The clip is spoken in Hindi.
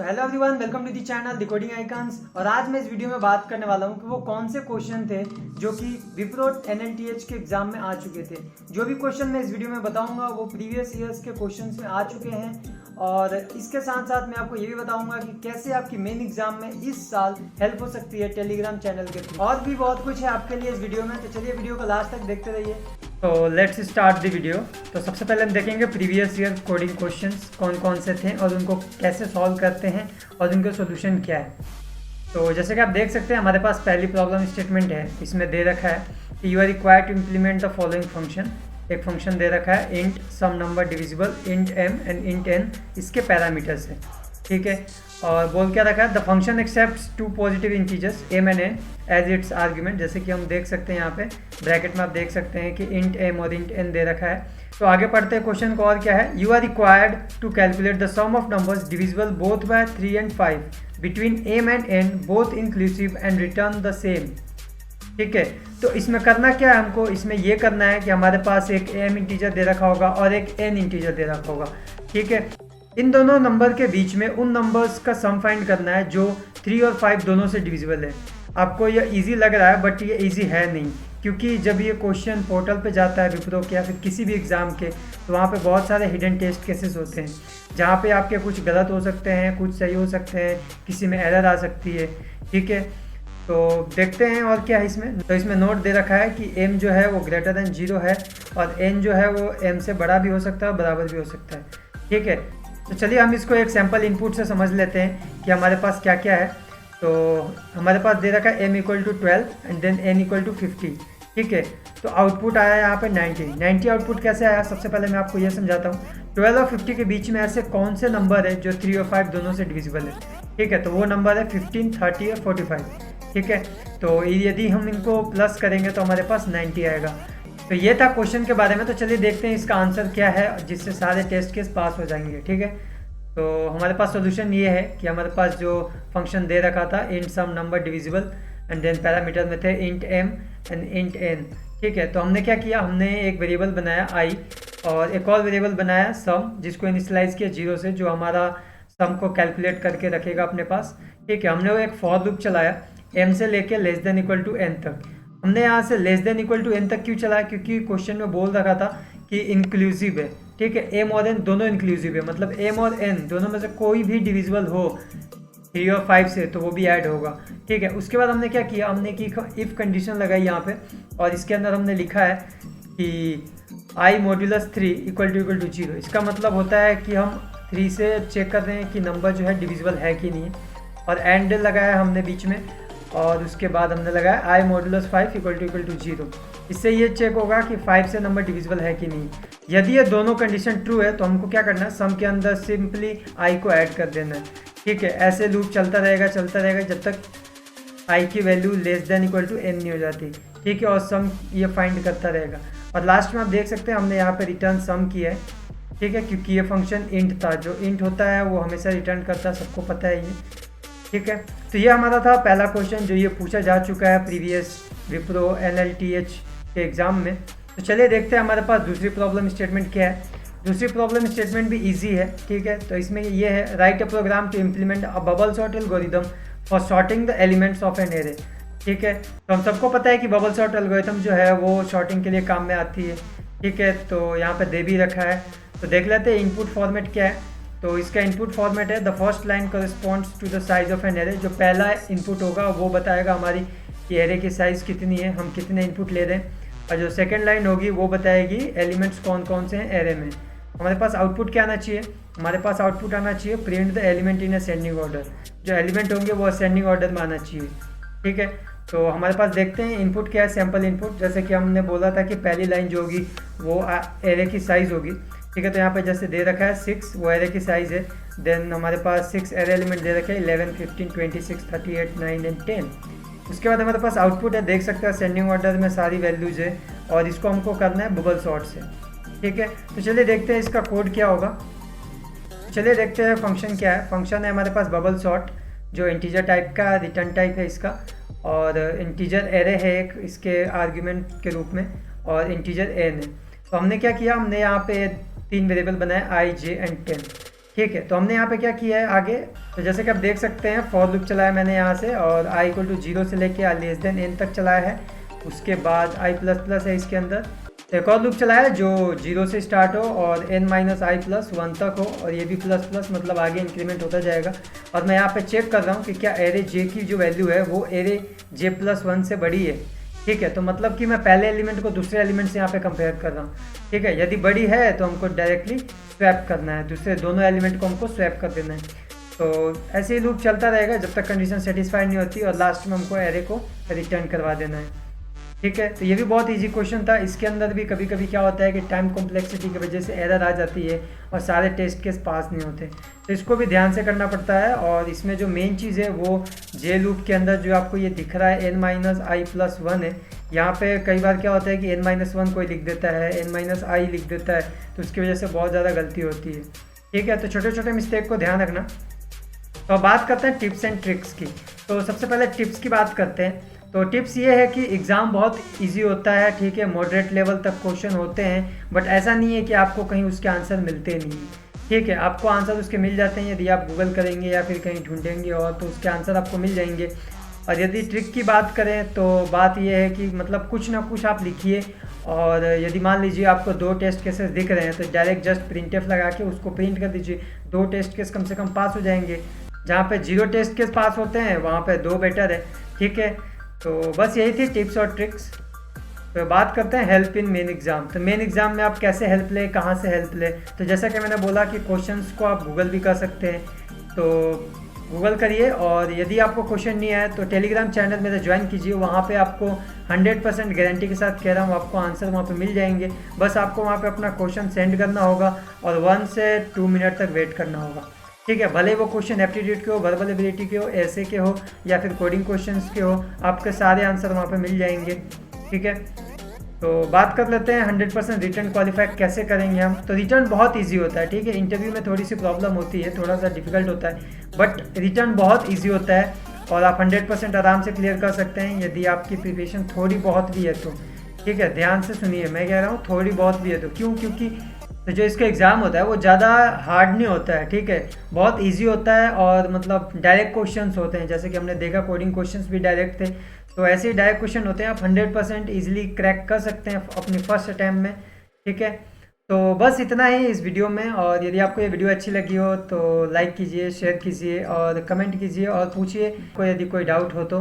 Hello everyone, welcome to the channel decoding icons. और आज मैं इस वीडियो में बात करने वाला हूँ कि वो कौन से क्वेश्चन थे जो कि विप्रो एनएलटीएच के एग्जाम में आ चुके थे। जो भी क्वेश्चन मैं इस वीडियो में बताऊंगा वो प्रीवियस ईयर्स के क्वेश्चंस में आ चुके हैं। और इसके साथ साथ मैं आपको ये भी बताऊंगा कि कैसे आपकी मेन एग्जाम में इस साल हेल्प हो सकती है टेलीग्राम चैनल के थ्रू। और भी बहुत कुछ है आपके लिए इस वीडियो में, तो चलिए वीडियो को लास्ट तक देखते रहिए। तो लेट्स स्टार्ट द वीडियो। तो सबसे पहले हम देखेंगे प्रीवियस ईयर कोडिंग क्वेश्चंस कौन कौन से थे और उनको कैसे सॉल्व करते हैं और उनका सॉल्यूशन क्या है। तो जैसे कि आप देख सकते हैं हमारे पास पहली प्रॉब्लम स्टेटमेंट है। इसमें दे रखा है कि you are required to implement the following function. एक फंक्शन दे रखा है int sum number divisible int m and int n, इसके पैरामीटर्स है, ठीक है। और बोल क्या रखा है, the function accepts two positive integers m and n as its argument. जैसे कि हम देख सकते हैं यहाँ पे ब्रैकेट में आप देख सकते हैं कि इंट एम और इंट एन दे रखा है। तो आगे पढ़ते हैं क्वेश्चन को। और क्या है, you are required to calculate the sum of numbers divisible both by 3 and 5 between m and n both inclusive and return the same, ठीक है। तो इसमें करना क्या है, हमको इसमें ये करना है कि हमारे पास एक एम इंटीजर दे रखा होगा और एक एन इंटीजर दे रखा होगा, ठीक है। इन दोनों नंबर के बीच में उन नंबर्स का सम फाइंड करना है जो 3 और 5 दोनों से डिविजिबल है। आपको ये इजी लग रहा है बट ये इजी है नहीं, क्योंकि जब ये क्वेश्चन पोर्टल पे जाता है विप्रो के या फिर किसी भी एग्ज़ाम के, तो वहाँ पे बहुत सारे हिडन टेस्ट केसेस होते हैं जहाँ पे आपके कुछ गलत हो सकते हैं, कुछ सही हो सकते हैं, किसी में एरर आ सकती है, ठीक है। तो देखते हैं और क्या है इसमें। तो इसमें नोट दे रखा है कि m जो है वो ग्रेटर देन 0 है और n जो है वो m से बड़ा भी हो सकता है और बराबर भी हो सकता है, ठीक है। तो चलिए हम इसको एक सैम्पल इनपुट से समझ लेते हैं कि हमारे पास क्या क्या है। तो हमारे पास दे रखा है m = 12 एंड देन n = 50, ठीक है। तो आउटपुट आया यहाँ पे 90 आउटपुट कैसे आया, सबसे पहले मैं आपको ये समझाता हूँ। 12 और 50 के बीच में ऐसे कौन से नंबर है जो 3 और 5 दोनों से डिविजिबल है, ठीक है। तो वो नंबर है 15, 30 और 45, ठीक है। तो यदि हम इनको प्लस करेंगे तो हमारे पास 90 आएगा। तो ये था क्वेश्चन के बारे में। तो चलिए देखते हैं इसका आंसर क्या है जिससे सारे टेस्ट केस पास हो जाएंगे, ठीक है। तो हमारे पास सॉल्यूशन ये है कि हमारे पास जो फंक्शन दे रखा था int sum number divisible and then parameter में थे int m and int n, ठीक है। तो हमने क्या किया, हमने एक वेरिएबल बनाया आई और एक और वेरिएबल बनाया सम, जिसको इनिशियलाइज किया 0 से, जो हमारा सम को कैलकुलेट करके रखेगा अपने पास, ठीक है। हमने वो एक फॉर लूप चलाया m से लेके less than equal to n तक। हमने यहाँ से less than equal to n तक क्यों चलाया, क्योंकि क्वेश्चन में बोल रखा था कि इंक्लूसिव है, ठीक है। m और n दोनों इंक्लूसिव है, मतलब m और n दोनों में से कोई भी डिविजिबल हो 3 और 5 से तो वो भी ऐड होगा, ठीक है। उसके बाद हमने क्या किया, हमने की इफ़ कंडीशन लगाई यहाँ पे और इसके अंदर हमने लिखा है कि i मॉड्यूलस 3 = 0। इसका मतलब होता है कि हम 3 से चेक कर रहे हैं कि नंबर जो है डिविजिबल है कि नहीं, और एंड लगाया हमने बीच में और उसके बाद हमने लगाया i मॉड्यूलस 5 = 0। इससे ये चेक होगा कि 5 से नंबर डिविजिबल है कि नहीं। यदि ये दोनों कंडीशन ट्रू है तो हमको क्या करना है, सम के अंदर सिंपली i को ऐड कर देना है, ठीक है। ऐसे लूप चलता रहेगा जब तक i की value less than equal to n नहीं हो जाती, ठीक है। और सम ये फाइंड करता रहेगा और लास्ट में आप देख सकते हैं हमने यहाँ पे रिटर्न सम किया है, ठीक है, क्योंकि ये फंक्शन इंट था। जो इंट होता है वो हमेशा रिटर्न करता है, सबको पता है ये, ठीक है। तो ये हमारा था पहला क्वेश्चन जो ये पूछा जा चुका है प्रीवियस विप्रो एनएलटीएच के एग्ज़ाम में। तो चलिए देखते हैं हमारे पास दूसरी प्रॉब्लम स्टेटमेंट क्या है। दूसरी प्रॉब्लम स्टेटमेंट भी इजी है, ठीक है। तो इसमें ये है, write a program to implement a bubble sort algorithm for sorting the elements of an array, ठीक है। तो हम सबको पता है कि बबल सॉर्ट एल्गोरिथम जो है वो सॉर्टिंग के लिए काम में आती है, ठीक है। तो यहाँ पर दे भी रखा है, तो देख लेते हैं इनपुट फॉर्मेट क्या है। तो इसका इनपुट फॉर्मेट है the first line corresponds to the size of an array. जो पहला इनपुट होगा वो बताएगा हमारी कि एरे की साइज़ कितनी है, हम कितने इनपुट ले रहे हैं। और जो सेकंड लाइन होगी वो बताएगी एलिमेंट्स कौन कौन से हैं एरे में। हमारे पास आउटपुट क्या आना चाहिए, हमारे पास आउटपुट आना चाहिए print the element in ascending order. जो एलिमेंट होंगे वो असेंडिंग ऑर्डर में आना चाहिए, ठीक है। तो हमारे पास देखते हैं इनपुट क्या है, सैम्पल इनपुट। जैसे कि हमने बोला था कि पहली लाइन जो होगी वो एरे की साइज़ होगी, ठीक है। तो यहाँ पे जैसे दे रखा है 6, वो एरे की साइज़ है। देन हमारे पास 6 एरे एलिमेंट दे रखे हैं 11, 15, 26, 38, 9 एंड 10। उसके बाद हमारे पास आउटपुट है, देख सकते हैं असेंडिंग ऑर्डर में सारी वैल्यूज़ है और इसको हमको करना है बबल सॉर्ट से, ठीक है। तो चलिए देखते हैं इसका कोड क्या होगा। चलिए देखते हैं फंक्शन क्या है। फंक्शन है हमारे पास बबल सॉर्ट, जो इंटीजर टाइप का रिटर्न टाइप है इसका, और इंटीजर एरे है एक इसके आर्ग्यूमेंट के रूप में, और इंटीजर एन है। तो हमने क्या किया, हमने यहाँ पे 3 वेरिएबल बनाए i, j एंड 10, ठीक है, तो हमने यहाँ पे क्या किया है आगे, तो जैसे कि आप देख सकते हैं फॉर लूप चलाया मैंने यहाँ से, और i इक्वल टू 0 से लेके लेस देन n तक चलाया है। उसके बाद i प्लस प्लस है इसके अंदर, एक और लूप चलाया है जो 0 से स्टार्ट हो और n माइनस आई प्लस 1 तक हो, और ये भी प्लस प्लस मतलब आगे इंक्रीमेंट होता जाएगा। और मैं यहाँ पे चेक कर रहा हूँ कि क्या एरे j की जो वैल्यू है वो एरे j प्लस 1 से बड़ी है। ठीक है, तो मतलब कि मैं पहले एलिमेंट को दूसरे एलिमेंट से यहाँ पे कंपेयर कर रहा हूँ। ठीक है, यदि बड़ी है तो हमको डायरेक्टली स्वैप करना है, दूसरे दोनों एलिमेंट को हमको स्वैप कर देना है। तो ऐसे ही लूप चलता रहेगा जब तक कंडीशन सेटिस्फाइड नहीं होती, और लास्ट में हमको एरे को रिटर्न करवा देना है। ठीक है, तो ये भी बहुत इजी क्वेश्चन था। इसके अंदर भी कभी कभी क्या होता है कि टाइम कॉम्प्लेक्सिटी की वजह से एरर आ जाती है और सारे टेस्ट केस पास नहीं होते, तो इसको भी ध्यान से करना पड़ता है। और इसमें जो मेन चीज़ है वो जे लूप के अंदर जो आपको ये दिख रहा है n माइनस आई प्लस 1 है, यहाँ पे कई बार क्या होता है कि n माइनस 1 कोई लिख देता है, n माइनस आई लिख देता है, तो उसकी वजह से बहुत ज़्यादा गलती होती है। ठीक है, तो छोटे छोटे मिस्टेक को ध्यान रखना। तो अब बात करते हैं टिप्स एंड ट्रिक्स की। तो सबसे पहले टिप्स की बात करते हैं। तो टिप्स ये है कि एग्ज़ाम बहुत इजी होता है, ठीक है, मॉडरेट लेवल तक क्वेश्चन होते हैं, बट ऐसा नहीं है कि आपको कहीं उसके आंसर मिलते नहीं। ठीक है, आपको आंसर उसके मिल जाते हैं यदि आप गूगल करेंगे या फिर कहीं ढूंढेंगे, और तो उसके आंसर आपको मिल जाएंगे। और यदि ट्रिक की बात करें तो बात यह है कि मतलब कुछ ना कुछ आप लिखिए, और यदि मान लीजिए आपको 2 टेस्ट केसेस दिख रहे हैं तो डायरेक्ट जस्ट प्रिंटफ लगा के उसको प्रिंट कर दीजिए, 2 टेस्ट केस कम से कम पास हो जाएंगे। जहाँ पे 0 टेस्ट केस पास होते हैं वहाँ पे 2 बेटर है। ठीक है, तो बस यही थी टिप्स और ट्रिक्स। तो बात करते हैं हेल्प इन मेन एग्ज़ाम। तो मेन एग्ज़ाम में आप कैसे हेल्प लें, कहाँ से हेल्प लें, तो जैसा कि मैंने बोला कि क्वेश्चंस को आप गूगल भी कर सकते हैं, तो गूगल करिए। और यदि आपको क्वेश्चन नहीं आए तो टेलीग्राम चैनल मेरा ज्वाइन कीजिए, वहाँ पे आपको 100% गारंटी के साथ कह रहा हूँ आपको आंसर वहाँ पे मिल जाएंगे। बस आपको वहाँ पे अपना क्वेश्चन सेंड करना होगा और 1 से 2 मिनट तक वेट करना होगा। ठीक है, भले वो क्वेश्चन एप्टीट्यूड के हो, वर्बल एबिलिटी के हो, ऐसे के हो या फिर कोडिंग क्वेश्चंस के हो, आपके सारे आंसर वहाँ पे मिल जाएंगे। ठीक है, तो बात कर लेते हैं 100% रिटर्न क्वालिफाई कैसे करेंगे हम। तो रिटर्न बहुत इजी होता है। ठीक है, इंटरव्यू में थोड़ी सी प्रॉब्लम होती है, थोड़ा सा डिफिकल्ट होता है, बट रिटर्न बहुत ईजी होता है और आप 100% आराम से क्लियर कर सकते हैं यदि आपकी प्रिपरेशन थोड़ी बहुत भी है तो। ठीक है, ध्यान से सुनिए, मैं कह रहा हूँ थोड़ी बहुत भी है तो। क्यों? क्योंकि तो जो इसका एग्ज़ाम होता है वो ज़्यादा हार्ड नहीं होता है। ठीक है, बहुत इजी होता है, और मतलब डायरेक्ट क्वेश्चंस होते हैं, जैसे कि हमने देखा कोडिंग क्वेश्चंस भी डायरेक्ट थे, तो ऐसे ही डायरेक्ट क्वेश्चन होते हैं। आप 100% ईजिली क्रैक कर सकते हैं अपनी फर्स्ट अटैम्प्ट में। ठीक है, तो बस इतना ही इस वीडियो में। और यदि आपको ये वीडियो अच्छी लगी हो तो लाइक कीजिए, शेयर कीजिए और कमेंट कीजिए, और पूछिए कोई यदि कोई डाउट हो तो।